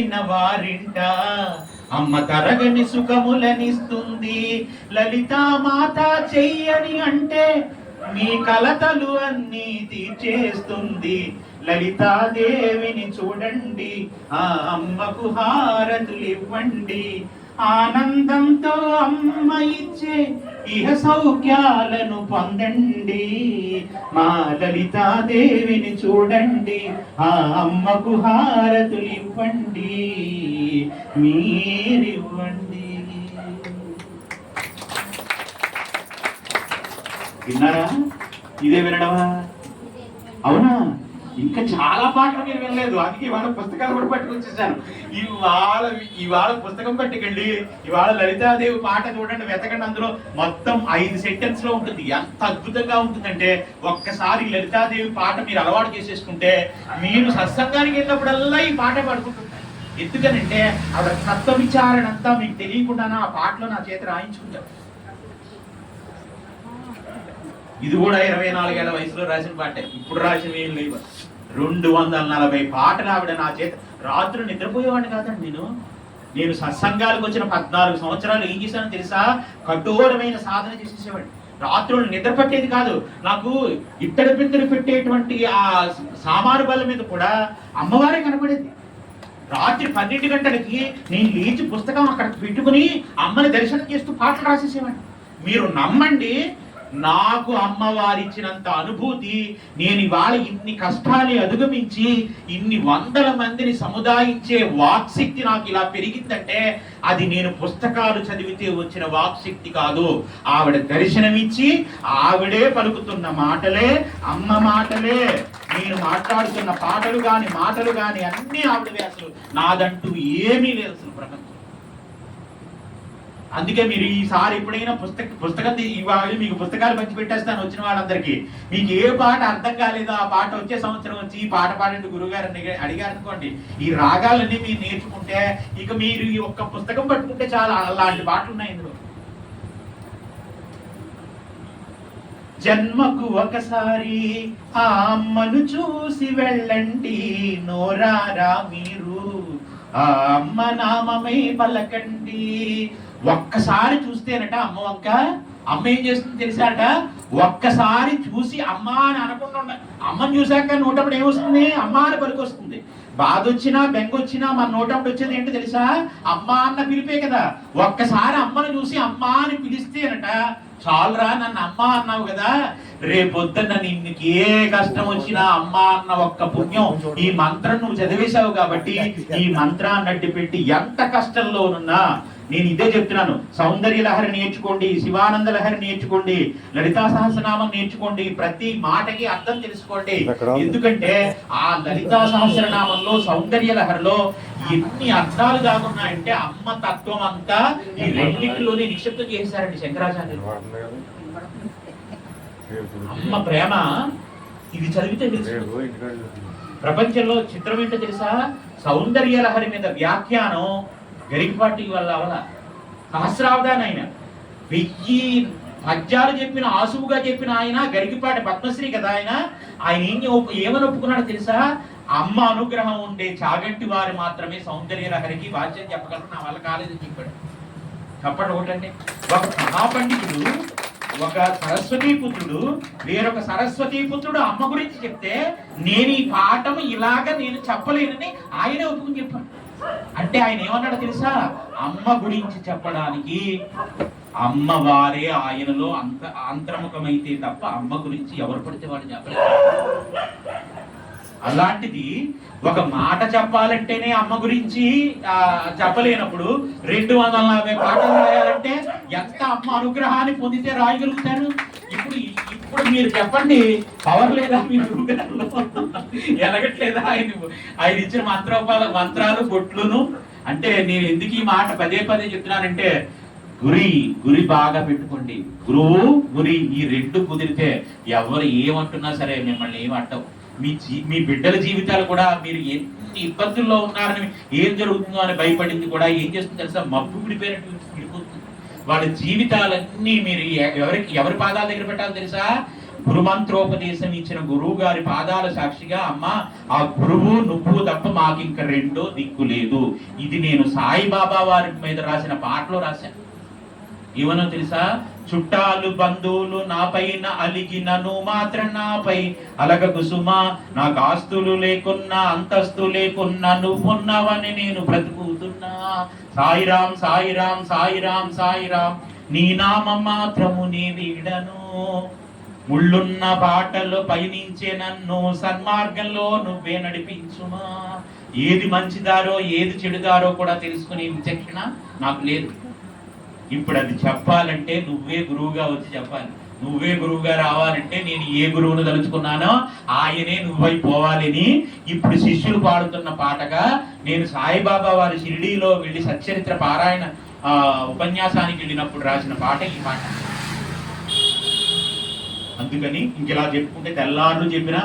చేరిన వారింట అమ్మ తరగని సుఖములనిస్తుంది. లలితామాత చెయ్యని అంటే మీ కలతలు అన్నీ తీర్చేస్తుంది. లలితాదేవిని చూడండి, ఆ అమ్మకు హారతులు ఇవ్వండి. ఆనందంతో అమ్మ ఇచ్చే ఇహ సౌఖ్యాలను పొందండి. మా లలితాదేవిని చూడండి, ఆ అమ్మకు హారతులు ఇవ్వండి, మీరివ్వండి. విన్నారా? ఇదే వినడమా? అవునా? ఇంకా చాలా పాటలు మీరు వినలేదు, అందుకే ఇవాళ పుస్తకాలు కూడా పట్టుకొచ్చేసాను. ఇవాళ పుస్తకం పట్టుకెళ్ళి ఇవాళ లలితాదేవి పాట చూడండి, వెతకండి. అందులో మొత్తం 5 సెంటెన్స్ లో ఉంటుంది. ఎంత అద్భుతంగా ఉంటుందంటే ఒక్కసారి లలితాదేవి పాట మీరు అలవాటు చేసేసుకుంటే మీరు సత్సంగానికి వెళ్ళినప్పుడల్లా ఈ పాట పడుకుంటుంటారు. ఎందుకనంటే ఆవిడ తత్వ విచారణ అంతా మీకు తెలియకుండానే ఆ పాటలో నా చేతి రాయించుకుంటారు. ఇది కూడా 24 ఏళ్ల వయసులో రాసిన పాటే, ఇప్పుడు రాసిన ఏం లేవు. 240 పాటలు ఆవిడ నా చేత. రాత్రులు నిద్రపోయేవాడిని కాదండి నేను సత్సంగాలకు వచ్చిన 14 సంవత్సరాలు ఏం చేశానో తెలుసా? కఠోరమైన సాధన చేసేసేవాడిని. రాత్రులు నిద్ర పట్టేది కాదు. నాకు ఇత్తడి పిందెలు పెట్టేటువంటి ఆ సామాను బల్ల మీద కూడా అమ్మవారే కనపడేది. రాత్రి 12 గంటలకి నేను లేచి పుస్తకం అక్కడ పెట్టుకుని అమ్మని దర్శనం చేస్తూ పాటలు రాసేసేవాడిని. మీరు నమ్మండి, నాకు అమ్మవారిచ్చినంత అనుభూతి నేను ఇవాళ ఇన్ని కష్టాన్ని అధిగమించి ఇన్ని వందల మందిని సముదాయించే వాక్శక్తి నాకు ఇలా పెరిగిందంటే అది నేను పుస్తకాలు చదివితే వచ్చిన వాక్శక్తి కాదు. ఆవిడ దర్శనమిచ్చి ఆవిడే పలుకుతున్న మాటలే అమ్మ మాటలే. నేను మాట్లాడుతున్న మాటలు గాని అన్ని ఆవిడవే. అసలు నాదంటూ ఏమీ లేదు అసలు ప్రపంచం. అందుకే మీరు ఈసారి ఎప్పుడైనా పుస్తకం ఇవాళ మీకు పుస్తకాలు పంచి పెట్టేస్తాను వచ్చిన వాళ్ళందరికీ. మీకు ఏ పాట అర్థం కాలేదో ఆ పాట వచ్చే సంవత్సరం వచ్చి ఈ పాట పాడండి గురువుగారిని అడిగారు అనుకోండి, ఈ రాగాలన్నీ మీరు నేర్చుకుంటే ఇక మీరు ఈ ఒక్క పుస్తకం పట్టుకుంటే చాలా అలాంటి పాటలు ఉన్నాయి ఇందులో. జన్మకు ఒకసారి ఆ అమ్మను చూసి వెళ్ళండి, నోరారా మీరు ఆ అమ్మ నామమే పలకండి. ఒక్కసారి చూస్తేనట అమ్మ వంక అమ్మ ఏం చేస్తుంది తెలిసాట? ఒక్కసారి చూసి అమ్మ అని అనకుండా అమ్మని చూశాక నోటప్పుడు ఏమొస్తుంది? అమ్మ అని పలికొస్తుంది. బాధ వచ్చినా బెంగ వచ్చినా మన నోటప్పుడు వచ్చేది ఏంటో తెలుసా? అమ్మ అన్న పిలిపే కదా. ఒక్కసారి అమ్మను చూసి అమ్మ అని పిలిస్తేనట చాలురా, నన్ను అమ్మ అన్నావు కదా, రేపొద్దున్న నిన్నుకి ఏ కష్టం వచ్చినా అమ్మ అన్న ఒక్క పుణ్యం ఈ మంత్రం నువ్వు చదివేశావు కాబట్టి ఈ మంత్రాన్ని అడ్డు పెట్టి ఎంత కష్టంలోనున్నా నేను ఇదే చెప్తున్నాను. సౌందర్య లహరి నేర్చుకోండి, శివానంద లహరి నేర్చుకోండి, లలితా సహస్రనామం నేర్చుకోండి, ప్రతి మాటకి అర్థం తెలుసుకోండి. ఎందుకంటే ఆ లలితా సహస్రనామంలో సౌందర్య లహరిలో ఎన్ని అర్థాలు దాగున్నాయంటే అమ్మ తత్వం అంతా ఈ రెండింటిలోనే నిక్షిప్తం చేశారండి శంకరాచార్యులు. అమ్మ ప్రేమ ఇది చదివితే తెలుసు. ప్రపంచంలో చిత్రం ఏంటో తెలుసా? సౌందర్య లహరి మీద వ్యాఖ్యానం గరికపాటి వల్ల అవల సహస్రావధాన ఆయన 1000 పద్యాలు చెప్పిన ఆసువుగా చెప్పిన ఆయన గరికపాటి పద్మశ్రీ కదా. ఆయన ఏమని ఒప్పుకున్నాడో తెలుసా? అమ్మ అనుగ్రహం ఉండే చాగంటి వారు మాత్రమే సౌందర్య లహరికి వాద్యం చెప్పగలరు, నా వల్ల కాలేదని చెప్పాడు. చెప్పండి ఒకటండి, ఒక మహాపండితుడు ఒక సరస్వతీ పుత్రుడు వేరొక సరస్వతీ పుత్రుడు అమ్మ గురించి చెప్తే నేను ఈ పాఠం ఇలాగ నేను చెప్పలేనని ఆయనే ఒప్పుకుని చెప్పాను. అంటే ఆయన ఏమన్నాడో తెలుసా? అమ్మ గురించి చెప్పడానికి అమ్మవారే ఆయనలో అంతర్ముఖమైతే తప్ప అమ్మ గురించి ఎవరు పడితే వాడు చెప్పలేదు. అలాంటిది ఒక మాట చెప్పాలంటేనే అమ్మ గురించి చెప్పలేనప్పుడు 240 పాటలు రాయాలంటే ఎంత అమ్మ అనుగ్రహాన్ని పొందితే రాయగలుగుతారు? ఇప్పుడు మీరు చెప్పండి, పవర్ లేదా మీరు ఎలగట్లేదా? ఆయన ఇచ్చిన మంత్రాలు బొట్లును. అంటే నేను ఎందుకు ఈ మాట పదే చెప్తున్నానంటే గురి బాగా పెట్టుకోండి. గురువు గురి ఈ రెండు కుదిరితే ఎవరు ఏమంటున్నా సరే మిమ్మల్ని ఏమంటావు. మీ బిడ్డల జీవితాలు కూడా మీరు ఎన్ని ఇబ్బందుల్లో ఉన్నారని ఏం జరుగుతుందో అని భయపడింది కూడా ఏం చేస్తుంది తెలుసా? మబ్బు విడిపోయినట్టు విడిపోతుంది. వాళ్ళ జీవితాలన్నీ మీరు ఎవరి పాదాల దగ్గర పెట్టాలో తెలుసా? గురుమంత్రోపదేశం ఇచ్చిన గురువు గారి పాదాల సాక్షిగా అమ్మ ఆ గురువు నువ్వు తప్ప మాకు ఇంక రెండో దిక్కు లేదు. ఇది నేను సాయిబాబా వారి మీద రాసిన పాటలో రాశాను. ఏమనో తెలుసా? చుట్టాలు బంధువులు నాపైన అలిగినను మాత్రం నాపై అలగ కుసుమా, నాకు ఆస్తులు లేకున్నా అంతస్తు లేకున్నా నువ్వున్నావని నేను బ్రతుకుతున్నా. సాయిరాం సాయిరాం సాయిరాం సాయిరాం, నీ నామం మాత్రము నీ వీడను. ముళ్ళున్న బాటలో పయనించే నన్ను సన్మార్గంలో నువ్వే నడిపించుమా. ఏది మంచిదారో ఏది చెడుదారో కూడా తెలుసుకునే విచక్షణ నాకు లేదు. ఇప్పుడు అది చెప్పాలంటే నువ్వే గురువుగా వచ్చి చెప్పాలి. నువ్వే గురువుగా రావాలంటే నేను ఏ గురువును తలుచుకున్నానో ఆయనే నువ్వై పోవాలని ఇప్పుడు శిష్యులు పాడుతున్న పాటగా నేను సాయిబాబా వారి షిరిడీలో వెళ్ళి సచ్చరిత్ర పారాయణ ఉపన్యాసానికి వెళ్ళినప్పుడు రాసిన పాట ఈ పాట. అందుకని ఇంకెలా చెప్పుకుంటే తెల్లారులు చెప్పిన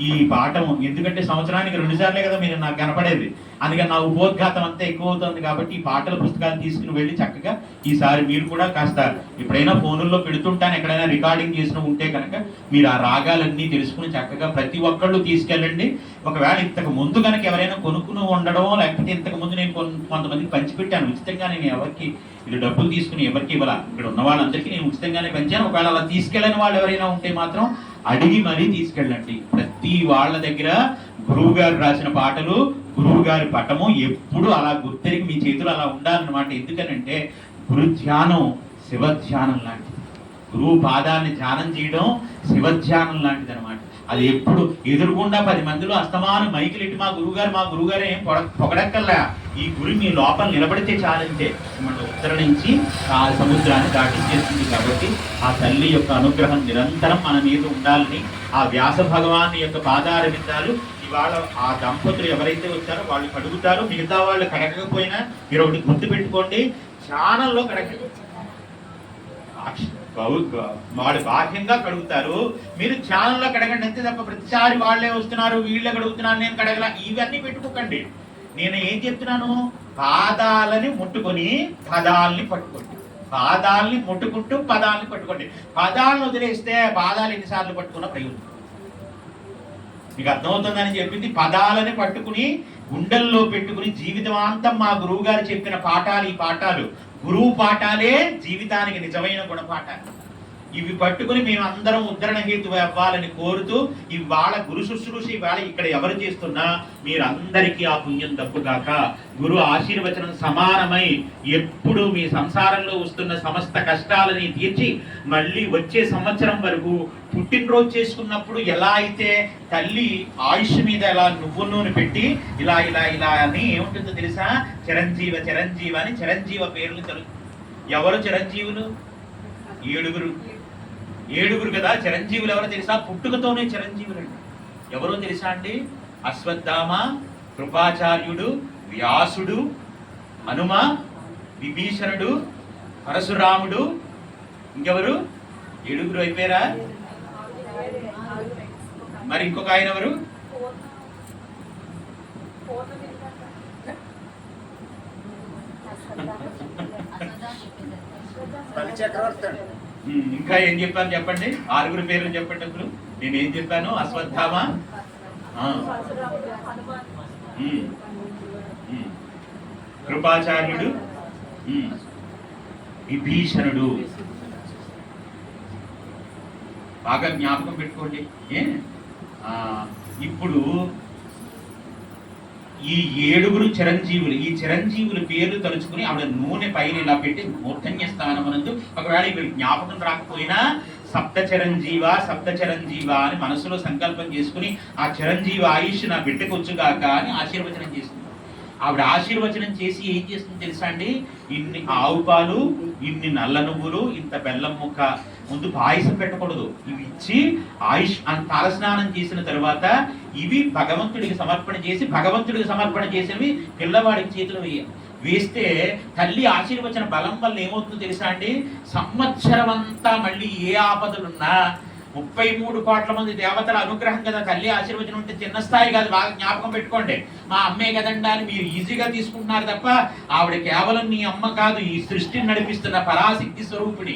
ఈ పాఠం, ఎందుకంటే సంవత్సరానికి 2 సార్లే కదా మీరు నాకు కనపడేది, అందుకని నా ఉపోద్ఘాతం అంతా ఎక్కువ అవుతుంది. కాబట్టి ఈ పాటల పుస్తకాలు తీసుకుని వెళ్ళి చక్కగా ఈసారి మీరు కూడా కాస్త ఎప్పుడైనా ఫోనుల్లో పెడుతుంటాను, ఎక్కడైనా రికార్డింగ్ చేసిన ఉంటే కనుక మీరు ఆ రాగాలన్నీ తెలుసుకుని చక్కగా ప్రతి ఒక్కళ్ళు తీసుకెళ్ళండి. ఒకవేళ ఇంతకు ముందు కనుక ఎవరైనా కొనుక్కుని ఉండడం, లేకపోతే ఇంతకు ముందు నేను కొంతమందికి పంచిపెట్టాను ఉచితంగా, నేను ఎవరికి ఇది డబ్బులు తీసుకుని ఎవరికి ఇవ్వాల, ఇక్కడ ఉన్న వాళ్ళందరికీ నేను ఉచితంగానే పంచాను. ఒకవేళ అలా తీసుకెళ్ళని వాళ్ళు ఎవరైనా ఉంటే మాత్రం అడిగి మరీ తీసుకెళ్ళండి. ప్రతి వాళ్ళ దగ్గర గురువు గారు రాసిన పాటలు, గురువు గారి పటము ఎప్పుడు అలా గుర్తెరిగి మీ చేతులు అలా ఉండాలన్నమాట. ఎందుకనంటే గురు ధ్యానం శివధ్యానం లాంటిది. గురువు పాదాన్ని ధ్యానం చేయడం శివధ్యానం లాంటిది అనమాట. అది ఎప్పుడు ఎదురుగుండా 10 మందిలో అస్తమానం మైకిలిట్టి మా గురువుగారు ఏం పొగడక్కల్లా, ఈ గురి మీ లోపల నిలబడితే చాలంటే మన ఉత్తర నుంచి ఆ సముద్రాన్ని దాటించేస్తుంది. కాబట్టి ఆ తల్లి యొక్క అనుగ్రహం నిరంతరం మన మీద ఉండాలని ఆ వ్యాస భగవాన్ యొక్క పాదార విందాలు ఇవాళ ఆ దంపతులు ఎవరైతే వచ్చారో వాళ్ళు కడుగుతారు. మిగతా వాళ్ళు కడగకపోయినా మీరు ఒకటి గుర్తు పెట్టుకోండి, ఛానల్లో వాడు బాహ్యంగా కడుగుతారు, మీరు ఛానల్లో కడగండి అంతే తప్ప ప్రతిసారి వాళ్ళే వస్తున్నారు వీళ్ళే కడుగుతున్నారు నేను కడగల ఇవన్నీ పెట్టుకోకండి. నేను ఏం చెప్తున్నాను, పాదాలని ముట్టుకొని పదాలని పట్టుకోండి, పాదాలని ముట్టుకుంటూ పదాలని పట్టుకోండి. పదాలను వదిలేస్తే పాదాలు ఎన్నిసార్లు పట్టుకున్న ప్రయోజనం మీకు అర్థమవుతుందని చెప్పింది. పదాలని పట్టుకుని గుండెల్లో పెట్టుకుని జీవితమాంతం మా గురువు గారు చెప్పిన పాఠాలు, ఈ పాఠాలు గురువు పాఠాలే జీవితానికి నిజమైన గుణపాఠాలు. ఇవి పట్టుకుని మేము అందరం ఉద్ధరణ హేతు అవ్వాలని కోరుతూ ఇవాళ గురు శుశ్రూష ఇవాళ ఇక్కడ ఎవరు చేస్తున్నా మీరందరికీ ఆ పుణ్యం దక్కుగాక. గురు ఆశీర్వచనం సమానమై ఎప్పుడు మీ సంసారంలో వస్తున్న సమస్త కష్టాలని తీర్చి మళ్ళీ వచ్చే సంవత్సరం వరకు పుట్టినరోజు చేసుకున్నప్పుడు ఎలా అయితే తల్లి ఆయుష్ మీద ఎలా నువ్వు నూనె పెట్టి ఇలా ఇలా ఇలా అని ఏముంటుందో తెలుసా, చిరంజీవ చిరంజీవ అని చిరంజీవ పేర్లు తెలుసు. ఎవరు చిరంజీవులు? ఏడుగురు కదా. చిరంజీవులు ఎవరో తెలుసా? పుట్టుకతోనే చిరంజీవులు అండి. ఎవరో తెలుసా అండి? అశ్వత్థామ, కృపాచార్యుడు, వ్యాసుడు, హనుమ, విభీషణుడు, పరశురాముడు, ఇంకెవరు? 7 అయిపోయారా? మరి ఇంకొక ఆయన ఎవరు? ఇంకా ఏం చెప్పాను చెప్పండి, 6 పేర్లు చెప్పండి. అప్పుడు నేను ఏం చెప్పాను? అశ్వత్థామ, కృపాచార్యుడు, విభీషణుడు. బాగా జ్ఞాపకం పెట్టుకోండి. ఇప్పుడు ఈ 7 చిరంజీవులు, ఈ చిరంజీవుల పేర్లు తలుచుకుని ఆవిడ నూనె పైన ఇలా పెట్టి మూర్ధన్య స్థానం అనందు ఒకవేళ ఇవి జ్ఞాపకం రాకపోయినా సప్త చిరంజీవ అని మనసులో సంకల్పం చేసుకుని ఆ చిరంజీవ ఆయుష్ నా బిడ్డకొచ్చుగాక అని ఆశీర్వచనం చేస్తుంది. ఆవిడ ఆశీర్వచనం చేసి ఏం చేస్తుంది తెలుసా అండి, ఇన్ని ఆవు పాలు, ఇన్ని నల్ల నువ్వులు, ఇంత బెల్లం ముక్క, ముందు పాయసం పెట్టకూడదు, ఇవి ఇచ్చి ఆయుష్ తలస్నానం చేసిన తర్వాత ఇవి భగవంతుడికి సమర్పణ చేసినవి పిల్లవాడికి చేతులు వేస్తే తల్లి ఆశీర్వచన బలం వల్ల ఏమవుతుందో తెలుసా అండి, సంవత్సరం అంతా మళ్ళీ ఏ ఆపదలున్నా 33 కోట్ల మంది దేవతల అనుగ్రహం కదా, తల్లి ఆశీర్వచనం ఉంటే చిన్న స్థాయి కాదు, బాగా జ్ఞాపకం పెట్టుకోండి. మా అమ్మే కదండి అని మీరు ఈజీగా తీసుకుంటున్నారు తప్ప ఆవిడ కేవలం నీ అమ్మ కాదు, ఈ సృష్టిని నడిపిస్తున్న పరాశక్తి స్వరూపిణి.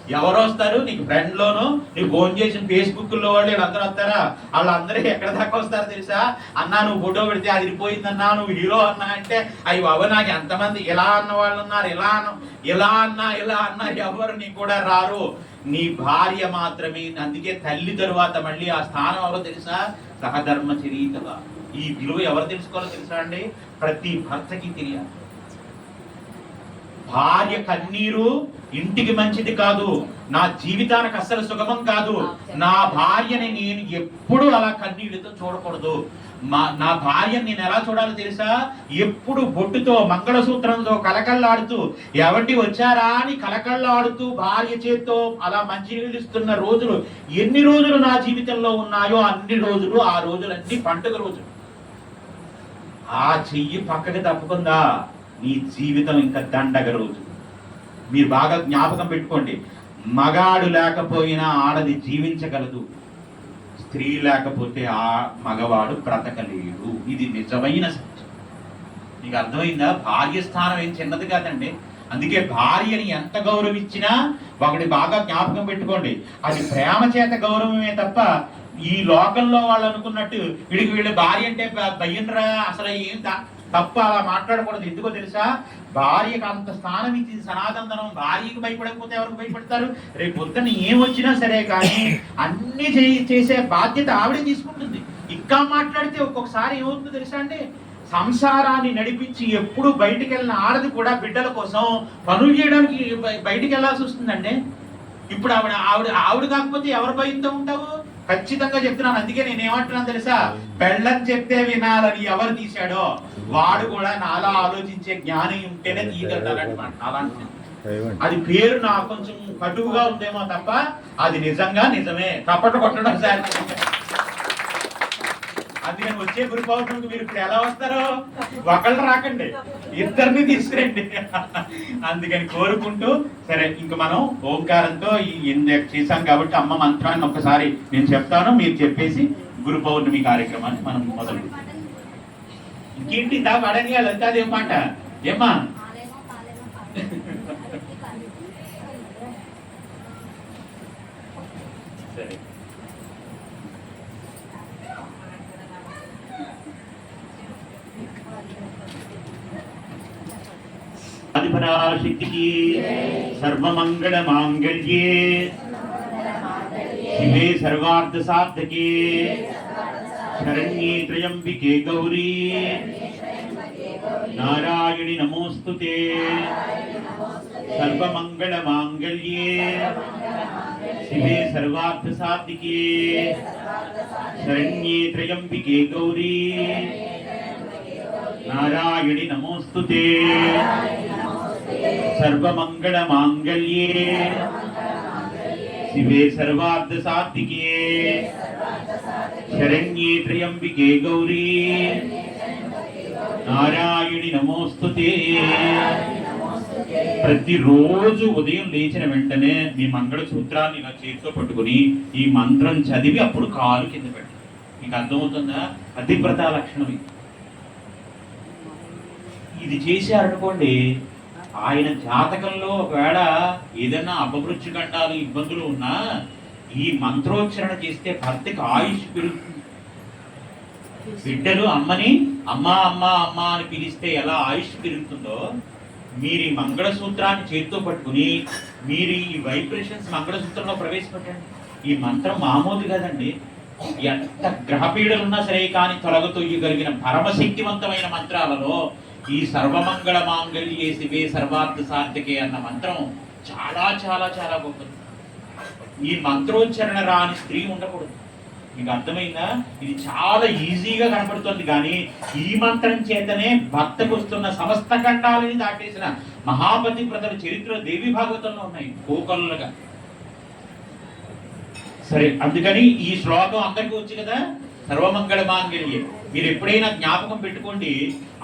ఎవరు వస్తారు? నీకు ఫ్రెండ్లోను నీకు ఫోన్ చేసిన ఫేస్బుక్లో వాళ్ళు వీళ్ళందరూ వస్తారా? వాళ్ళందరూ ఎక్కడ దాకా వస్తారు తెలుసా? అన్నా నువ్వు ఫోటో పెడితే అది పోయిందన్నా, నువ్వు హీరో అన్నా అంటే అయ్యి బాబు నాకు ఎంతమంది ఇలా అన్న వాళ్ళు ఉన్నారు, ఇలా అన్నా ఎవరు నీకు కూడా రారు. నీ భార్య మాత్రమే. అందుకే తల్లి తరువాత మళ్ళీ ఆ స్థానం ఎవరో తెలుసా? సహధర్మచరీతగా. ఈ విలువ ఎవరు తెలుసుకోవాలో తెలుసా అండి? ప్రతి భర్తకి తెలియాలి. భార్య కన్నీరు ఇంటికి మంచిది కాదు, నా జీవితానికి అస్సలు సుగమం కాదు. నా భార్యని నేను ఎప్పుడు అలా కన్నీళ్ళతో చూడకూడదు. నా భార్యని నేను ఎలా చూడాలో తెలుసా? ఎప్పుడు బొట్టుతో మంగళసూత్రంతో కలకల్లాడుతూ, ఎవరి వచ్చారా అని కలకల్లాడుతూ భార్య చేత్తో అలా మంచినీళ్ళు ఇస్తున్న రోజులు ఎన్ని రోజులు నా జీవితంలో ఉన్నాయో అన్ని రోజులు, ఆ రోజులన్నీ పండుగ రోజులు. ఆ చెయ్యి పక్కకి తప్పుకుందా నీ జీవితం ఇంకా దండగ రోజు. మీరు బాగా జ్ఞాపకం పెట్టుకోండి, మగాడు లేకపోయినా ఆడది జీవించగలదు, స్త్రీ లేకపోతే ఆ మగవాడు బ్రతకలేడు. ఇది నిజమైన సత్యం. నీకు అర్థమైందా? భార్య స్థానం ఏం చిన్నది కాదండి. అందుకే భార్యని ఎంత గౌరవించినా ఒకటి బాగా జ్ఞాపకం పెట్టుకోండి, అది ప్రేమ చేత గౌరవమే తప్ప ఈ లోకంలో వాళ్ళు అనుకున్నట్టు వీళ్ళ భార్య అంటే భయ్యనరా అసలు ఏం తప్ప అలా మాట్లాడకూడదు. ఎందుకో తెలుసా? భార్యకు అంత స్థానం ఇచ్చింది సనాతనం. భార్యకి భయపడకపోతే ఎవరికి భయపడతారు? రేపు పొద్దున్న ఏమొచ్చినా సరే కానీ అన్ని చేసే బాధ్యత ఆవిడే తీసుకుంటుంది. ఇంకా మాట్లాడితే ఒక్కొక్కసారి ఏమవుతుందో తెలుసా అండి? సంసారాన్ని నడిపించి ఎప్పుడు బయటికి వెళ్ళిన ఆడది కూడా బిడ్డల కోసం పనులు చేయడానికి బయటికి వెళ్ళాల్సి వస్తుందండి. ఇప్పుడు ఆవిడ కాకపోతే ఎవరి భయంతో ఉంటావు? ఖచ్చితంగా చెప్తున్నాను. అందుకే నేను ఏమంటున్నాను తెలుసా? పెళ్ళం చెప్తే వినాలని ఎవరు తీశాడో వాడు కూడా నాలా ఆలోచించే జ్ఞానం ఉంటేనే తీయగలుగుతాడనమాట. అలాంటి అది పేరు నాకు కొంచెం కటువుగా ఉందేమో తప్ప అది నిజంగా నిజమే. కపట కొట్టడం సార్. అందుకని వచ్చే గురు పౌర్ణమికి మీరు ఇప్పుడు ఎలా వస్తారో ఒకళ్ళు రాకండి, ఇద్దరిని తీసుకురండి. అందుకని కోరుకుంటూ సరే ఇంక మనం ఓంకారంతో చేశాం కాబట్టి అమ్మ మంత్రాన్ని ఒకసారి నేను చెప్తాను, మీరు చెప్పేసి గురు పౌర్ణమి కార్యక్రమాన్ని మనం మొదలు. ఇంకేంటి దా పడని లలితాదేవి మాట ఏమ్మా? సరే ఆదిపరాశక్తికి సర్వమంగళ మాంగళ్యే శివే సర్వార్థ సాధకే శరణ్యే త్రయంబికే గౌరీ నారాయణి నమోస్తుతే. సర్వమంగళ మాంగళ్యే శివే సర్వార్థ సాధికే శరణ్యే త్రయంబికే గౌరీ నారాయణి నమోస్తుతే. సర్వమంగళ మాంగళ్యే శివే సర్వార్థ సాధికే శరణ్యే త్రయంబికే గౌరీ నారాయణి నమోస్తుతే. ప్రతిరోజు ఉదయం లేచిన వెంటనే మీ మంగళసూత్రాన్ని ఇలా చేతితో పట్టుకుని ఈ మంత్రం చదివి అప్పుడు కాలు కింద పెట్టండి. మీకు అర్థమవుతుందా? పతివ్రత లక్షణం ఇది చేశారనుకోండి, ఆయన జాతకంలో ఒకవేళ ఏదైనా అపమృత్యు గండాలు ఇబ్బందులు ఉన్నా ఈ మంత్రోచ్చరణ చేస్తే భర్తకి ఆయుష్ పెరుగుతుంది. బిడ్డలు అమ్మని అమ్మా అమ్మా అమ్మా అని పిలిస్తే ఎలా ఆయుష్ పెరుగుతుందో, మీరు ఈ మంగళసూత్రాన్ని చేతితో పట్టుకుని మీరు ఈ వైబ్రేషన్స్ మంగళసూత్రంలో ప్రవేశపెట్టండి. ఈ మంత్రం మామూలు కదండి, ఎంత గ్రహపీడలు ఉన్నా సరే కానీ తొలగతొయ్యగలిగిన పరమశక్తివంతమైన మంత్రాలలో ఈ సర్వమంగళ మాంగళ్యే శివే సర్వార్థ సార్థకే అన్న మంత్రం చాలా చాలా చాలా గొప్పది. ఈ మంత్రోచ్చరణ రాని స్త్రీ ఉండకూడదు. మీకు అర్థమైందా? ఇది చాలా ఈజీగా కనపడుతుంది, కానీ ఈ మంత్రం చేతనే భక్తకు వస్తున్న సమస్త ఖండాలని దాటేసిన మహాపతి వ్రతల చరిత్ర దేవి భాగవతంలో ఉన్నాయి కోకొల్లగా. సరే, అందుకని ఈ శ్లోకం అందరికీ వచ్చు కదా, సర్వమంగళ మాంగళ్యే. మీరు ఎప్పుడైనా జ్ఞాపకం పెట్టుకోండి,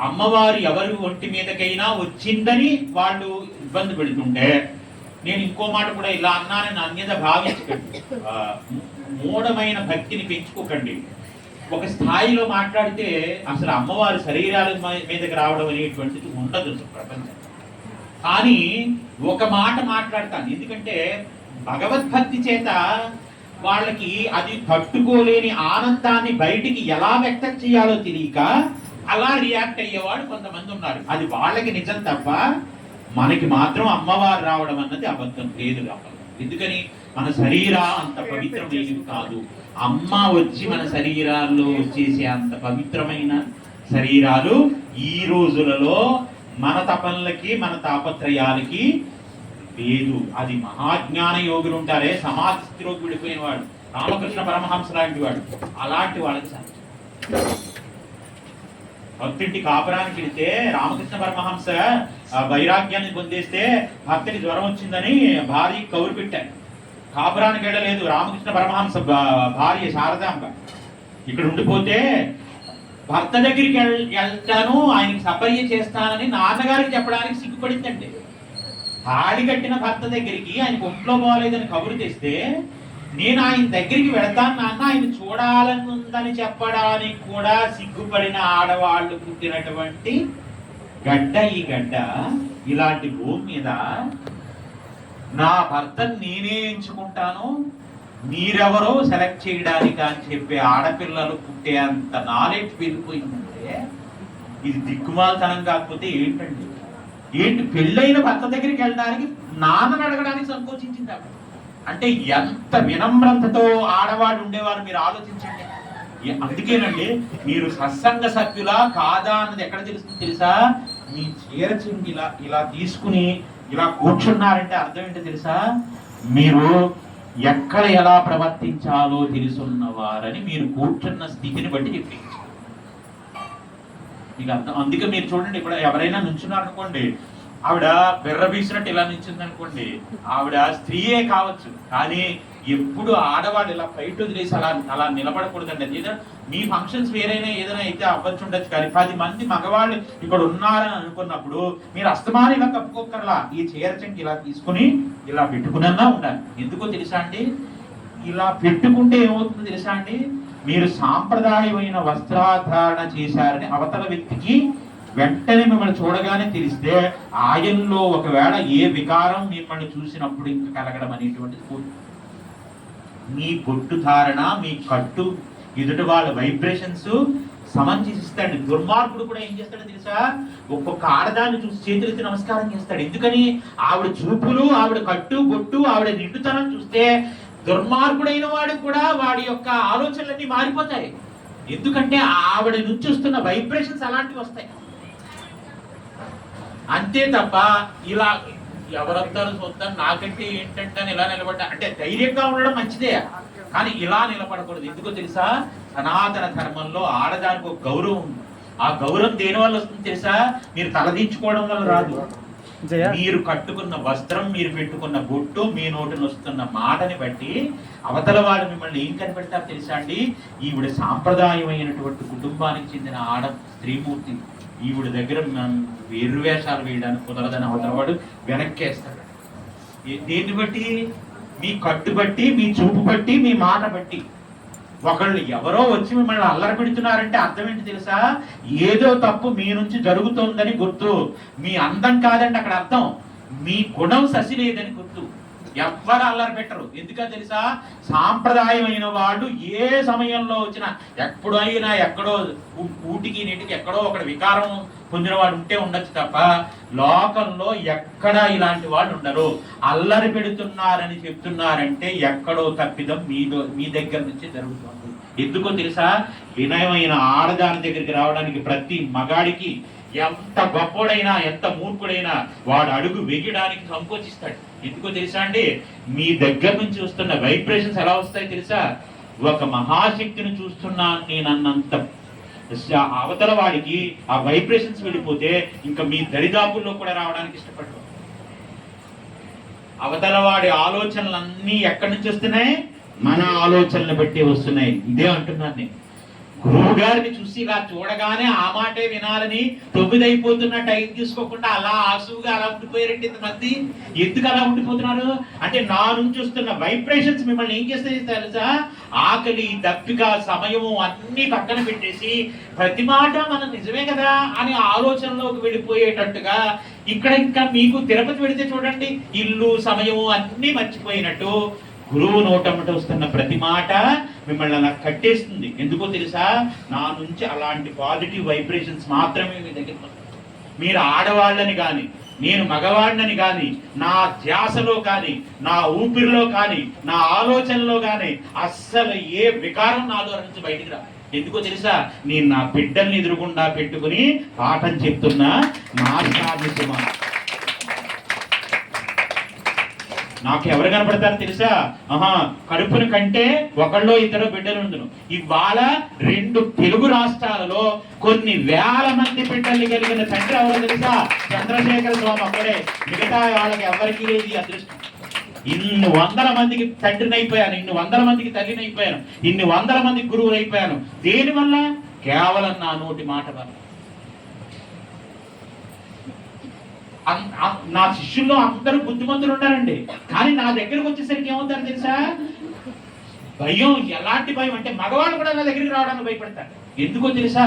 అమ్మవారు ఎవరి ఒంటి మీదకైనా వచ్చిందని వాళ్ళు ఇబ్బంది పెడుతుంటే, నేను ఇంకో మాట కూడా ఇలా అన్నానని అన్యత భావించకండి, మూఢమైన భక్తిని పెంచుకోకండి. ఒక స్థాయిలో మాట్లాడితే అసలు అమ్మవారి శరీరాల మీదకి రావడం అనేటువంటిది ఉండదు ప్రపంచం. కానీ ఒక మాట మాట్లాడతాను, ఎందుకంటే భగవద్భక్తి చేత వాళ్ళకి అది తట్టుకోలేని ఆనందాన్ని బయటికి ఎలా వ్యక్తం చేయాలో తెలియక అలా రియాక్ట్ అయ్యేవాడు కొంతమంది ఉన్నారు. అది వాళ్ళకి నిజం తప్ప మనకి మాత్రం అమ్మవారు రావడం అన్నది అబద్ధం లేదు లోపల. ఎందుకని మన శరీరా అంత పవిత్రమైనది కాదు. అమ్మ వచ్చి మన శరీరాల్లో వచ్చేసే అంత పవిత్రమైన శరీరాలు ఈ రోజులలో మన తపనలకి మన తాపత్రయాలకి లేదు. అది మహాజ్ఞాన యోగులు ఉంటారే, సమాధి స్థితిలోకి విడిపోయిన వాడు, రామకృష్ణ పరమహంస లాంటి వాడు, అలాంటి వాళ్ళకి భక్తింటి కాపురానికి వెళితే రామకృష్ణ పరమహంస వైరాగ్యాన్ని పొందేస్తే భక్తుడి జ్వరం వచ్చిందని భార్య కౌరు పెట్టారు. కాపురానికి వెళ్ళలేదు. రామకృష్ణ పరమహంస భార్య శారదాంబ ఇక్కడ ఉండిపోతే భర్త దగ్గరికి వెళ్తాను, ఆయనకి సపర్య చేస్తానని నాన్నగారికి చెప్పడానికి సిగ్గుపడిందండి. తాళి కట్టిన భర్త దగ్గరికి ఆయనకు ఒంట్లో పోలేదని కబురు తెస్తే నేను ఆయన దగ్గరికి వెళతాను నాన్న, ఆయన చూడాలని ఉందని చెప్పడానికి కూడా సిగ్గుపడిన ఆడవాళ్ళు పుట్టినటువంటి గడ్డ ఈ గడ్డ. ఇలాంటి భూమి మీద నా భర్తను నేనే ఎంచుకుంటాను, మీరెవరో సెలెక్ట్ చేయడానికి అని చెప్పే ఆడపిల్లలు పుట్టే అంత నాలెడ్జ్ వెళ్ళిపోయిందంటే ఇది దిక్కుమాలతనం కాకపోతే ఏంటండి? ఏంటి పెళ్ళైన భర్త దగ్గరికి వెళ్ళడానికి నాన్నని అడగడానికి సంకోచించింది ఆవిడ. అంటే ఎంత వినమ్రతతో ఆడవాళ్ళు ఉండేవారు మీరు ఆలోచించండి. అందుకేనండి మీరు సత్సంగ సభ్యులా కాదా అన్నది ఎక్కడ తెలుస్తుంది తెలుసా? మీ చీర చిండి ఇలా తీసుకుని ఇలా కూర్చున్నారంటే అర్థం ఏంటో తెలుసా? మీరు ఎక్కడ ఎలా ప్రవర్తించాలో తెలుసున్నవారని మీరు కూర్చున్న స్థితిని బట్టి చెప్పి మీకు అర్థం. అందుకే మీరు చూడండి, ఇప్పుడు ఎవరైనా నుంచున్నారనుకోండి, ఆవిడ బెర్రబీసినట్టు ఇలా నించింది అనుకోండి, ఆవిడ స్త్రీయే కావచ్చు, కానీ ఎప్పుడు ఆడవాళ్ళు ఇలా బయట వదిలేసి అలా నిలబడకూడదండి. అది మీ ఫంక్షన్స్ వేరైనా ఏదైనా అయితే అవ్వచ్చు ఉండొచ్చు, కానీ 10 మంది మగవాళ్ళు ఇక్కడ ఉన్నారని అనుకున్నప్పుడు మీరు అస్తమానం ఇలా కప్పుకోకర్లా, ఈ చీర చెంకి ఇలా తీసుకుని ఇలా పెట్టుకున్నా ఉండాలి. ఎందుకో తెలుసా అండి? ఇలా పెట్టుకుంటే ఏమవుతుందో తెలుసా అండి? మీరు సాంప్రదాయమైన వస్త్రాధారణ చేశారని అవతల వ్యక్తికి వెంటనే మిమ్మల్ని చూడగానే తెలిస్తే ఆయనలో ఒకవేళ ఏ వికారం మిమ్మల్ని చూసినప్పుడు ఇంకా కలగడం అనేటువంటిది. మీ బొట్టు ధారణ, మీ కట్టు, ఎదుటి వాళ్ళ వైబ్రేషన్స్ సమంజసిస్తాడు. దుర్మార్గుడు కూడా ఏం చేస్తాడో తెలుసా? ఒక్కొక్క ఆడదాన్ని చూసి చేతులెత్తి నమస్కారం చేస్తాడు. ఎందుకని? ఆవిడ చూపులు, ఆవిడ కట్టు బొట్టు, ఆవిడ నిండుతనం చూస్తే దుర్మార్గుడైన వాడు కూడా వాడి యొక్క ఆలోచనలన్నీ మారిపోతాయి. ఎందుకంటే ఆవిడ నుంచి వస్తున్న వైబ్రేషన్స్ అలాంటివి వస్తాయి. అంతే తప్ప ఇలా ఎవరందరూ చూద్దాం నాకంటే ఏంటంటే ఇలా నిలబడ్డా అంటే ధైర్యంగా ఉండడం మంచిదే, కానీ ఇలా నిలబడకూడదు. ఎందుకో తెలుసా? సనాతన ధర్మంలో ఆడదానికి ఒక గౌరవం ఉంది. ఆ గౌరవం దేని వల్ల వస్తుంది తెలుసా? మీరు తలదించుకోవడం వల్ల రాదు. మీరు కట్టుకున్న వస్త్రం, మీరు పెట్టుకున్న బొట్టు, మీ నోటిని వస్తున్న మాటని బట్టి అవతల వాడు మిమ్మల్ని ఏం కనిపెడతారు తెలుసా అండి? ఈవిడ సాంప్రదాయమైనటువంటి కుటుంబానికి చెందిన స్త్రీమూర్తి, ఈవిడ దగ్గర వేరు వేషాలు వేయడానికి కుదరదని అవతల వాడు వెనక్కేస్తాడు. దేన్ని బట్టి? మీ కట్టు బట్టి, మీ చూపు బట్టి, మీ మాట బట్టి. ఒకళ్ళు ఎవరో వచ్చి మిమ్మల్ని అల్లరి పెడుతున్నారంటే అర్థం ఏంటి తెలుసా? ఏదో తప్పు మీ నుంచి జరుగుతోందని గుర్తు. మీ అందం కాదండి అక్కడ అర్థం, మీ గుణం ససి లేదని గుర్తు. ఎవ్వరు అల్లరి పెట్టరు. ఎందుకని తెలుసా? సాంప్రదాయమైన వాళ్ళు ఏ సమయంలో వచ్చినా ఎప్పుడైనా ఎక్కడో ఊటికి నీటికి ఎక్కడో ఒకటి వికారం పొందిన వాడు ఉంటే ఉండొచ్చు తప్ప లోకంలో ఎక్కడా ఇలాంటి వాళ్ళు ఉండరు. అల్లరి పెడుతున్నారని చెప్తున్నారంటే ఎక్కడో తప్పిదం మీ దగ్గర నుంచి జరుగుతుంది. ఎందుకో తెలుసా? వినయమైన ఆడదాని దగ్గరికి రావడానికి ప్రతి మగాడికి ఎంత గొప్పోడైనా ఎంత మూర్ఖుడైనా వాడు అడుగు వేయడానికి సంకోచిస్తాడు. ఎందుకో తెలుసా అండి? మీ దగ్గర నుంచి వస్తున్న వైబ్రేషన్స్ ఎలా వస్తాయి తెలుసా? ఒక మహాశక్తిని చూస్తున్నాను నేను అన్నంత అవతల వాడికి ఆ వైబ్రేషన్స్ వెళ్ళిపోతే ఇంకా మీ దరిదాపుల్లో కూడా రావడానికి ఇష్టపడతాం. అవతల వాడి ఆలోచనలన్నీ ఎక్కడి నుంచి వస్తున్నాయి? మన ఆలోచనలు బట్టి వస్తున్నాయి. ఇదే అంటున్నాను నేను. గురువు గారిని చూసి ఇలా చూడగానే ఆ మాటే వినాలని 9 అయిపోతున్న టైం తీసుకోకుండా అలా ఆసువుగా అలా ఉండిపోయారంటే ఇంతమంది ఎందుకు అలా ఉండిపోతున్నారు అంటే నా నుంచి వస్తున్న వైబ్రేషన్స్ మిమ్మల్ని ఏం చేస్తాయి తెలుసా? ఆకలి, దప్పిక, సమయము అన్ని పక్కన పెట్టేసి ప్రతి మాట మనం నిజమే కదా అని ఆలోచనలోకి వెళ్ళిపోయేటట్టుగా ఇక్కడ ఇంకా మీకు తిరుపతి వెళితే చూడండి ఇల్లు, సమయము అన్ని మర్చిపోయినట్టు గురువు నోటమ్మట వస్తున్న ప్రతి మాట మిమ్మల్ని అలా కట్టేస్తుంది. ఎందుకో తెలుసా? నా నుంచి అలాంటి పాజిటివ్ వైబ్రేషన్స్ మాత్రమే మీ దగ్గరికి వస్తాయి. మీరు ఆడవాళ్ళని కానీ, నేను మగవాడినని కానీ, నా ధ్యాసలో కానీ, నా ఊపిరిలో కానీ, నా ఆలోచనలో కానీ అస్సలు ఏ వికారం నాలో నుంచి బయటికి రా. ఎందుకో తెలుసా? నేను నా బిడ్డల్ని ఎదురుగుండా పెట్టుకుని పాఠం చెప్తున్నా మాస్టార్ని సుమా. నాకు ఎవరు కనపడతారో తెలుసా? కడుపును కంటే ఒకళ్ళో ఇద్దరు బిడ్డలు ఉండును. ఇవాళ 2 తెలుగు రాష్ట్రాలలో కొన్ని వేల మంది బిడ్డల్ని కలిగిన తండ్రి ఎవరో తెలుసా? చంద్రశేఖర స్వామి ఒక్కడే. మిగతా వాళ్ళకి ఎవరికి లేదు ఈ అదృష్టం. ఇన్ని వందల మందికి తండ్రిని అయిపోయాను, ఇన్ని వందల మందికి తల్లిని అయిపోయాను, ఇన్ని వందల మందికి గురువుని అయిపోయాను. దేనివల్ల? కేవలం నా నోటి మాట వల్ల. నా శిష్యుల్లో అందరూ బుద్ధిమంతులు ఉన్నారండి, కానీ నా దగ్గరకు వచ్చేసరికి ఏమవుతారు తెలుసా? భయం. ఎలాంటి భయం అంటే మగవాళ్ళు కూడా నా దగ్గరికి రావడానికి భయపడతారు. ఎందుకో తెలుసా?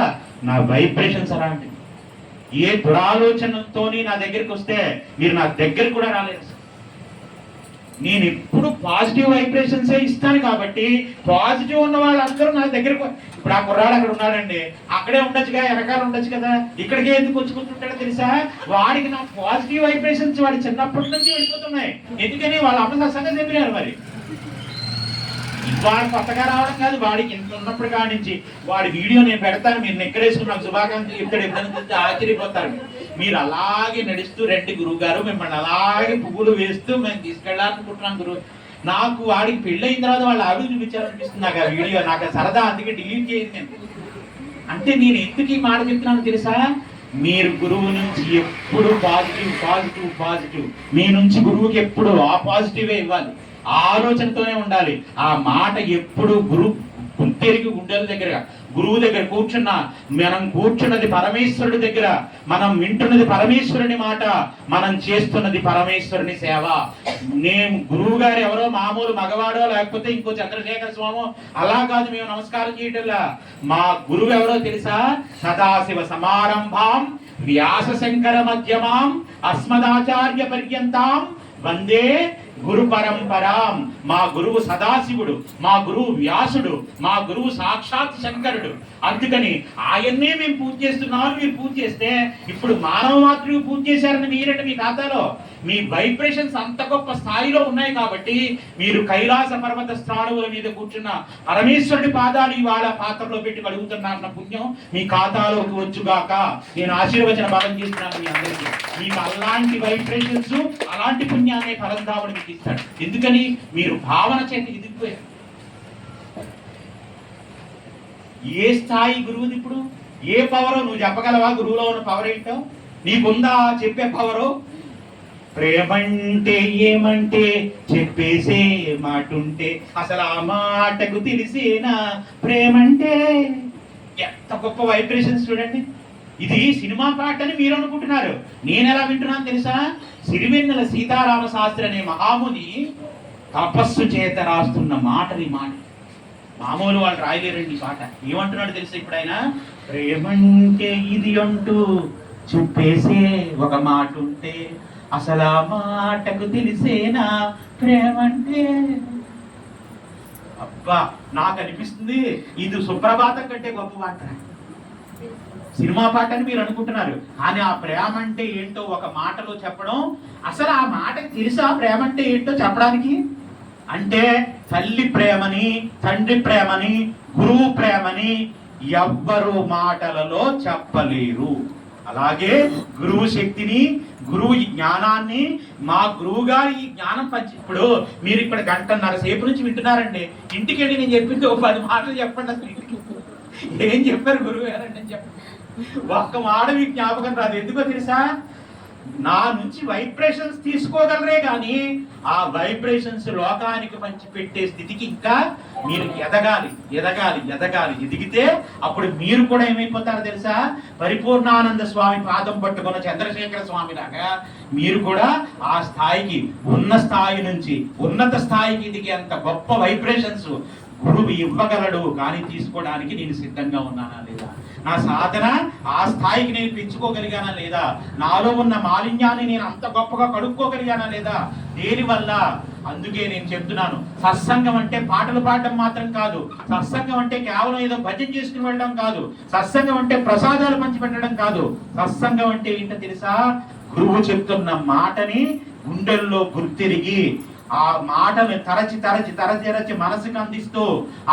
నా వైబ్రేషన్స్ అలాంటివి. ఏ దురాలోచనతో నా దగ్గరికి వస్తే మీరు నా దగ్గర కూడా రాలేరు. నేను ఎప్పుడు పాజిటివ్ వైబ్రేషన్సే ఇస్తాను కాబట్టి పాజిటివ్ ఉన్న వాళ్ళందరూ నా దగ్గరకు. ఇప్పుడు ఆ కుర్రాడు అక్కడ ఉన్నాడండి, అక్కడే ఉండొచ్చుగా, వెనకాల ఉండొచ్చు కదా, ఇక్కడికే ఎందుకు వచ్చుకుంటుంటాడో తెలుసా? వాడికి నా పాజిటివ్ వైబ్రేషన్స్ వాడి చిన్నప్పటి నుంచి వెళ్ళిపోతున్నాయి. ఎందుకని వాళ్ళ అమ్మ సత్సంగా చెప్పినారు. మరి వాడు కొత్తగా రావడం కాదు, వాడికి ఇంత ఉన్నప్పుడు కానించి వాడి వీడియో నేను పెడతాను, మీరు ఎక్కడేసుకుని నాకు శుభాకాంక్షలు చెప్తాడు. ఎప్పుడైనా ఆశ్చర్యపోతారు. మీరు అలాగే నడుస్తూ రండి గురువు గారు, మిమ్మల్ని అలాగే పువ్వులు వేస్తూ మేము తీసుకెళ్ళాలనుకుంటున్నాం గురువు. నాకు వాడికి పెళ్ళయిన తర్వాత వాళ్ళు ఆవిడ చూపించాలనిపిస్తుంది నాకు ఆ వీడియో. నాకు సరదా, అందుకే డిలీట్ చేయదు నేను. అంటే నేను ఎందుకు ఈ మాట చెప్తున్నాను తెలుసా? మీరు గురువు నుంచి ఎప్పుడు పాజిటివ్ పాజిటివ్ పాజిటివ్, మీ నుంచి గురువుకి ఎప్పుడు ఆ పాజిటివే ఇవ్వాలి, ఆ ఆలోచనతోనే ఉండాలి. ఆ మాట ఎప్పుడు గుర్తెరిగి గుండెల దగ్గర గురువు దగ్గర కూర్చున్నా, మనం కూర్చున్నది పరమేశ్వరుడి దగ్గర, మనం వింటున్నది పరమేశ్వరుని మాట, మనం చేస్తున్నది పరమేశ్వరుని సేవ. నేను గురువు గారు ఎవరో మామూలు మగవాడో లేకపోతే ఇంకో చంద్రశేఖర స్వామో అలా కాదు మేము నమస్కారం చేయటంలా. మా గురువు ఎవరో తెలుసా? సదాశివ సమారంభాం వ్యాస శంకర మధ్యమాం అస్మదాచార్య పర్యంతాం వందే గురు పరంపరాం. మా గురువు సదాశివుడు, మా గురువు వ్యాసుడు, మా గురువు సాక్షాత్ శంకరుడు. అందుకని ఆయన్నే మేము పూజ చేస్తున్నాము. మీరు పూజ చేస్తే ఇప్పుడు మానవ మాతృకి పూజ చేశారని మీరంటే మీ ఖాతాలో మీ వైబ్రేషన్స్ అంత గొప్ప స్థాయిలో ఉన్నాయి కాబట్టి మీరు కైలాస పర్వత స్థానువుల మీద కూర్చున్న పరమేశ్వరుడి పాదాలు ఇవాళ పాత్రలో పెట్టి కడుగుతున్నారన్న పుణ్యం మీ ఖాతాలోకి వచ్చుగాక. నేను ఆశీర్వచన భావం చేస్తున్నాను మీ అందరికీ. మీకు అలాంటి వైబ్రేషన్స్, అలాంటి పుణ్యాన్ని పరంధాముడు మీకు ఇస్తాడు. ఎందుకని? మీరు భావన చేత ఎదిగిపోయారు. ఏ స్థాయి గురువుది? ఇప్పుడు ఏ పవరో నువ్వు చెప్పగలవా? గురువులో ఉన్న పవర్ ఏంటో నీకుందా చెప్పే పవరు? ప్రేమంటే ఏమంటే చెప్పేసే మాటుంటే అసలు ఆ మాటకు తెలిసేనా ప్రేమంటే. ఎంత గొప్ప వైబ్రేషన్స్ చూడండి. ఇది సినిమా పాట అని మీరు అనుకుంటున్నారు, నేను ఎలా వింటున్నాను తెలుసా? సిరివెన్నెల సీతారామ శాస్త్రి అనే మహాముని తపస్సు చేత రాస్తున్న మాటని మాట. మామూలు వాళ్ళు రాయలేరండి ఈ పాట. ఏమంటున్నాడు తెలుసా? ఇప్పుడైనా ప్రేమంటే ఇది అంటూ చెప్పేసే ఒక మాట ఉంటే అసలు ఆ మాటకు తెలిసేనా ప్రేమంటే. అబ్బా, నాకు అనిపిస్తుంది ఇది సుప్రభాతం కంటే గొప్ప పాట. సినిమా పాట అని మీరు అనుకుంటున్నారు, కానీ ఆ ప్రేమ అంటే ఏంటో ఒక మాటలో చెప్పడం. అసలు ఆ మాటకి తెలుసా ప్రేమ అంటే ఏంటో చెప్పడానికి? అంటే తల్లి ప్రేమని, తండ్రి ప్రేమని, గురువు ప్రేమని ఎవ్వరు మాటలలో చెప్పలేరు. అలాగే గురువు శక్తిని, గురువు ఈ జ్ఞానాన్ని, మా గురువు గారు ఈ జ్ఞానం పంచి. ఇప్పుడు మీరు ఇక్కడ 1.5 గంటల సేపు నుంచి వింటున్నారండి. ఇంటికి వెళ్ళి నేను చెప్పింది ఒక 10 మాటలు చెప్పండి. అసలు ఏం చెప్పారు గురువు గారండి అని చెప్పండి. ఒక్క మాట మీకు జ్ఞాపకం రాదు. ఎందుకో తెలుసా? నా నుంచి వైబ్రేషన్స్ తీసుకోగలరే కానీ ఆ వైబ్రేషన్స్ లోకానికి పంచి పెట్టే స్థితికి ఇంకా మీరు ఎదగాలి ఎదగాలి ఎదగాలి. ఎదిగితే అప్పుడు మీరు కూడా ఏమైపోతారో తెలుసా, పరిపూర్ణానంద స్వామి పాదం పట్టుకున్న చంద్రశేఖర స్వామి లాగా మీరు కూడా ఆ స్థాయికి, ఉన్న స్థాయి నుంచి ఉన్నత స్థాయికి ఎదిగే అంత గొప్ప వైబ్రేషన్స్ గురువు ఇవ్వగలడు. కానీ తీసుకోవడానికి నేను సిద్ధంగా ఉన్నానా లేదా, నా సాధన ఆ స్థాయికి నేను పెంచుకోగలిగానా లేదా, నాలో ఉన్న మాలిన్యాన్ని నేను అంత గొప్పగా కడుక్కోగలిగానా లేదా, దేనివల్ల? అందుకే నేను చెప్తున్నాను, సత్సంగం అంటే పాటలు పాడడం మాత్రం కాదు, సత్సంగం అంటే కేవలం ఏదో భజన చేసుకుని వెళ్ళడం కాదు, సత్సంగం అంటే ప్రసాదాలు పంచిపెట్టడం కాదు. సత్సంగం అంటే ఏంటో తెలుసా, గురువు చెప్తున్న మాటని గుండెల్లో గుర్తిరిగి ఆ మాటను తరచి తరచి తరచి తరచి మనసుకు అందిస్తూ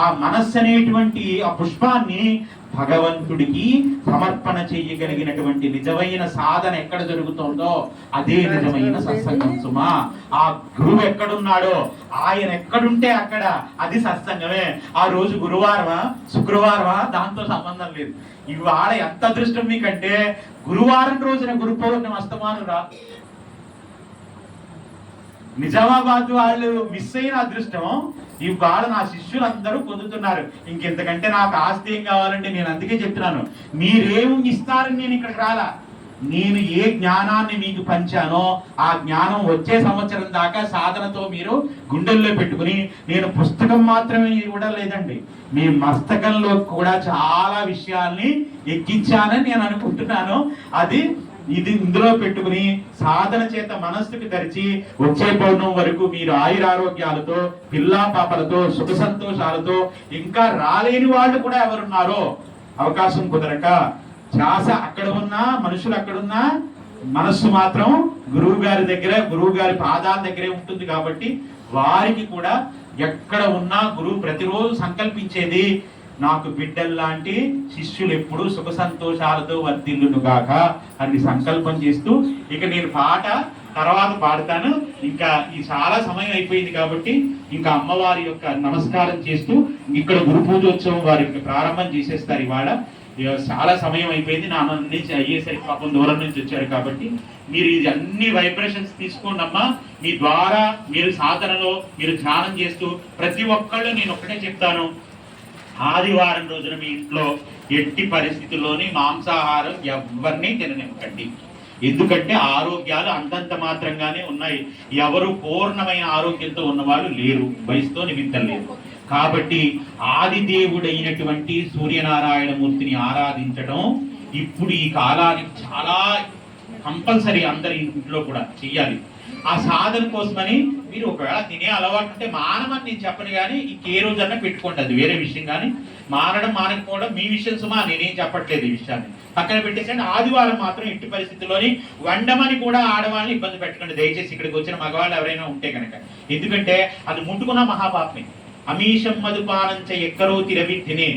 ఆ మనస్సు అనేటువంటి ఆ పుష్పాన్ని భగవంతుడికి సమర్పణ చేయగలిగినటువంటి నిజమైన సాధన ఎక్కడ జరుగుతుందో అదే నిజమైన సత్సంగం సుమా. ఆ గురువు ఎక్కడున్నాడో, ఆయన ఎక్కడుంటే అక్కడ అది సత్సంగమే. ఆ రోజు గురువారమా శుక్రవారమా దాంతో సంబంధం లేదు. ఇవాళ ఎంత అదృష్టం మీకంటే గురువారం రోజున గురు పౌర్ణమి అస్తమానం రా. నిజామాబాద్ వాళ్ళు మిస్ అయిన అదృష్టం ఇవాళ నా శిష్యులందరూ పొందుతున్నారు. ఇంకెంతకంటే నాకు ఆస్తి ఏం కావాలండి. నేను అందుకే చెప్తున్నాను, మీరేం ఇస్తారని నేను ఇక్కడికి రాలా. నేను ఏ జ్ఞానాన్ని మీకు పంచానో ఆ జ్ఞానం వచ్చే సంవత్సరం దాకా సాధనతో మీరు గుండెల్లో పెట్టుకుని, నేను పుస్తకం మాత్రమే కూడా లేదండి, మీ మస్తకంలో కూడా చాలా విషయాల్ని ఎక్కించానని నేను అనుకుంటున్నాను. అది ఇందులో పెట్టుకుని సాధన చేత మనస్సుకి ధరిచి వచ్చే పౌర్ణం వరకు మీరు ఆయురారోగ్యాలతో, పిల్లా పాపలతో, సుఖ సంతోషాలతో, ఇంకా రాలేని వాళ్ళు కూడా ఎవరున్నారో అవకాశం కుదరక ధ్యాస అక్కడ ఉన్నా, మనుషులు అక్కడున్నా, మనస్సు మాత్రం గురువు గారి దగ్గర, గురువు గారి పాదాల దగ్గరే ఉంటుంది. కాబట్టి వారికి కూడా ఎక్కడ ఉన్నా గురువు ప్రతిరోజు సంకల్పించేది, నాకు బిడ్డల్లాంటి శిష్యులు ఎప్పుడు సుఖ సంతోషాలతో వర్ధిల్లును గాక అని సంకల్పం చేస్తూ, ఇక నేను పాట తర్వాత పాడతాను. ఇంకా ఈ చాలా సమయం అయిపోయింది కాబట్టి ఇంకా అమ్మవారి యొక్క నమస్కారం చేస్తూ ఇక్కడ గురు పూజోత్సవం వారికి ప్రారంభం చేసేస్తారు. ఇవాళ చాలా సమయం అయిపోయింది, నా నుంచి అయ్యేసరికి పాపం దూరం నుంచి వచ్చారు కాబట్టి మీరు ఇది అన్ని వైబ్రేషన్స్ తీసుకోండి అమ్మా. మీ ద్వారా మీరు సాధనలో మీరు ధ్యానం చేస్తూ ప్రతి ఒక్కళ్ళు నేను ఒక్కటే చెప్తాను, ఆదివారం రోజున మీ ఇంట్లో ఎట్టి పరిస్థితుల్లోని మాంసాహారం ఎవరిని తిననివ్వకండి. ఎందుకంటే ఆరోగ్యాలు అంతంత మాత్రంగానే ఉన్నాయి. ఎవరు పూర్ణమైన ఆరోగ్యంతో ఉన్నవాళ్ళు లేరు, వయసుతో నిమిత్తం లేదు. కాబట్టి ఆదిదేవుడైనటువంటి సూర్యనారాయణమూర్తిని ఆరాధించడం ఇప్పుడు ఈ కాలానికి చాలా కంపల్సరీ, అందరి ఇంట్లో కూడా చెయ్యాలి. ఆ సాధన కోసమని మీరు ఒకవేళ తినే అలవాటు ఉంటే మానమని నేను చెప్పను, కానీ ఇంకే రోజన్నా పెట్టుకోండి, అది వేరే విషయం. కానీ మానడం మానకపోవడం మీ విషయం సుమా, నేనేం చెప్పట్లేదు. ఈ విషయాన్ని పక్కన పెట్టేసండి. ఆదివారం మాత్రం ఎట్టి పరిస్థితుల్లోని వండమని కూడా ఆడవాళ్ళని ఇబ్బంది పెట్టకండి దయచేసి, ఇక్కడికి వచ్చిన మగవాళ్ళు ఎవరైనా ఉంటే కనుక. ఎందుకంటే అది ముట్టుకున్న మహాపాపమే. అమీషం మధుపానంచ ఎక్కరో తిరవిద్ధినే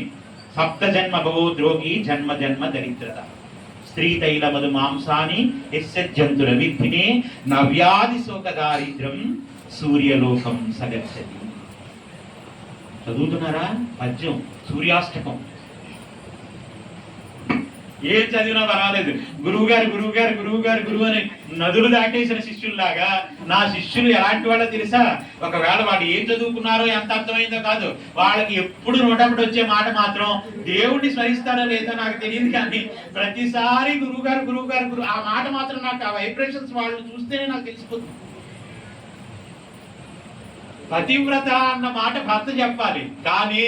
సప్త జన్మ భవో ద్రోగి జన్మ జన్మ దరిద్రత స్త్రీ తైల మధు మాంసాని యస్సజ్జంతుర విద్ధినే నవ్యాధి శోక దారిద్రం సూర్యలోకం సగచ్చతి. చదువుతున్నారా పద్యం, సూర్యాష్టకం. ఏం చదివినా పర్వాలేదు, గురువు గారు గురువు గారు గురువు గారు గురువు అని నదులు దాటేసిన శిష్యుల్లాగా నా శిష్యులు ఎలాంటి వాళ్ళో తెలుసా? ఒకవేళ వాళ్ళు ఏం చదువుకున్నారో ఎంత అర్థమైందో కాదు, వాళ్ళకి ఎప్పుడు నోటప్పుడు వచ్చే మాట మాత్రం దేవుడిని స్మరిస్తారో లేదో నాకు తెలియదు, కానీ ప్రతిసారి గురువు గారు గురువు గారు గురువు ఆ మాట మాత్రం నాకు, ఆ వైబ్రేషన్స్ వాళ్ళు చూస్తేనే నాకు తెలిసిపోతుంది. పతివ్రత అన్న మాట భర్త చెప్పాలి, కానీ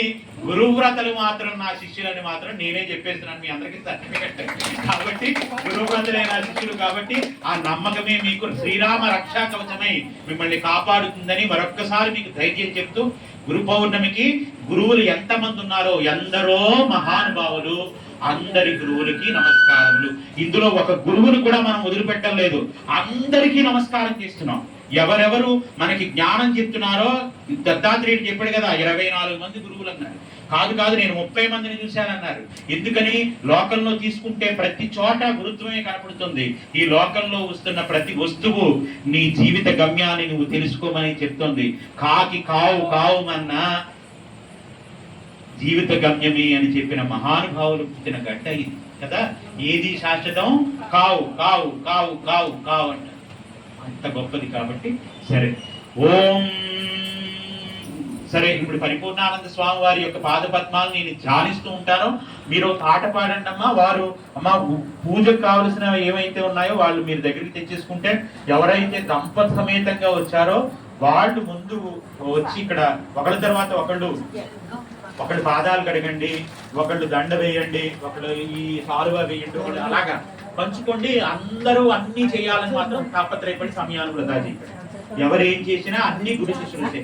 గురువ్రతలు మాత్రం నా శిష్యులని మాత్రం నేనే చెప్పేస్తున్నాను మీ అందరికీ సర్టిఫికెట్. కాబట్టి గురువ్రతలే నా శిష్యులు కాబట్టి ఆ నమ్మకమే మీకు శ్రీరామ రక్షా కవచమై మిమ్మల్ని కాపాడుతుందని మరొక్కసారి మీకు ధైర్యం చెప్తూ, గురు పౌర్ణమికి గురువులు ఎంతమంది ఉన్నారో ఎందరో మహానుభావులు, అందరి గురువులకి నమస్కారములు. ఇందులో ఒక గురువుని కూడా మనం వదిలిపెట్టలేదు, అందరికీ నమస్కారం చేస్తున్నాం. ఎవరెవరు మనకి జ్ఞానం చెప్తున్నారో, దత్తాత్రేయుడు చెప్పాడు కదా 24 మంది గురువులు అన్నారు. కాదు నేను 30 మందిని చూశానన్నారు. ఎందుకని? లోకంలో తీసుకుంటే ప్రతి చోట గురుత్వమే కనపడుతుంది. ఈ లోకంలో వస్తున్న ప్రతి వస్తువు నీ జీవిత గమ్యాన్ని నువ్వు తెలుసుకోమని చెప్తుంది. కాకి కావు కావుమన్నా జీవిత గమ్యమే అని చెప్పిన మహానుభావులు పుట్టిన గడ్డ ఇది కదా, ఏది శాశ్వతం కావు కావు కావు కావు కావు అంట, అంత గొప్పది కాబట్టి. సరే ఓం. సరే, ఇప్పుడు పరిపూర్ణానంద స్వామి వారి యొక్క పాద పద్మాలు నేను ధ్యానిస్తూ ఉంటాను, మీరు పాట పాడండి అమ్మా. వారు అమ్మ పూజకు కావలసిన ఏమైతే ఉన్నాయో వాళ్ళు మీరు దగ్గరికి తెచ్చేసుకుంటే, ఎవరైతే దంపత సమేతంగా వచ్చారో వాళ్ళు ముందు వచ్చి ఇక్కడ ఒకళ్ళ తర్వాత ఒకళ్ళు పాదాలు కడగండి, ఒకళ్ళు దండ వేయండి, ఒకళ్ళు ఈ సాలువ వేయండి, ఒకళ్ళు అలాగా పంచుకోండి. అందరూ అన్ని చేయాలని మాత్రం తాపత్రయపడి సమయాన్ని వృధా చేయకండి. ఎవరు ఏం చేసినా అన్ని గురు శిష్యులే.